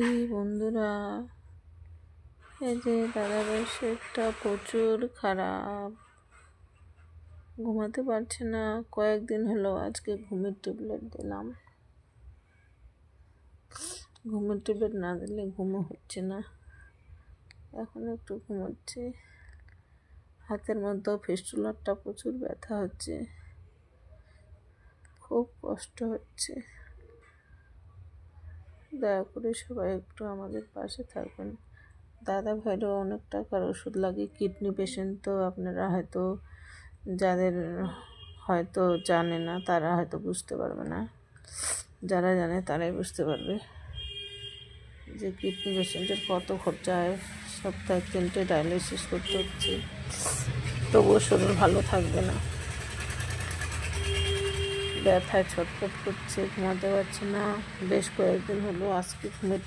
এই বন্ধুরা, এই যে দাদাভাই শরীরটা প্রচুর খারাপ, ঘুমাতে পারছে না। কয়েকদিন হলো আজকে ঘুমের ট্যাবলেট দিলাম। ঘুমের ট্যাবলেট না দিলে ঘুমও হচ্ছে না। এখন একটু ঘুমোচ্ছে। হাতের মধ্যেও ফিস্টুলারটা প্রচুর ব্যথা হচ্ছে, খুব কষ্ট হচ্ছে। দয়া করে সবাই একটু আমাদের পাশে থাকবেন। দাদা ভাইরও অনেক টাকার ওষুধ লাগে, কিডনি পেশেন্ট। তো আপনারা হয়তো যাদের হয়তো জানে না তারা হয়তো বুঝতে পারবে না, যারা জানে তারাই বুঝতে পারবে যে কিডনি পেশেন্টের কত খরচা হয়। সপ্তাহে 3টে ডায়ালিসিস করতে হচ্ছে, তবুও শরীর ভালো থাকবে না। ব্যথায় ছটফট করছে, ঘুমাতে পারছে না। বেশ কয়েকদিন হলো আজকে ঘুমের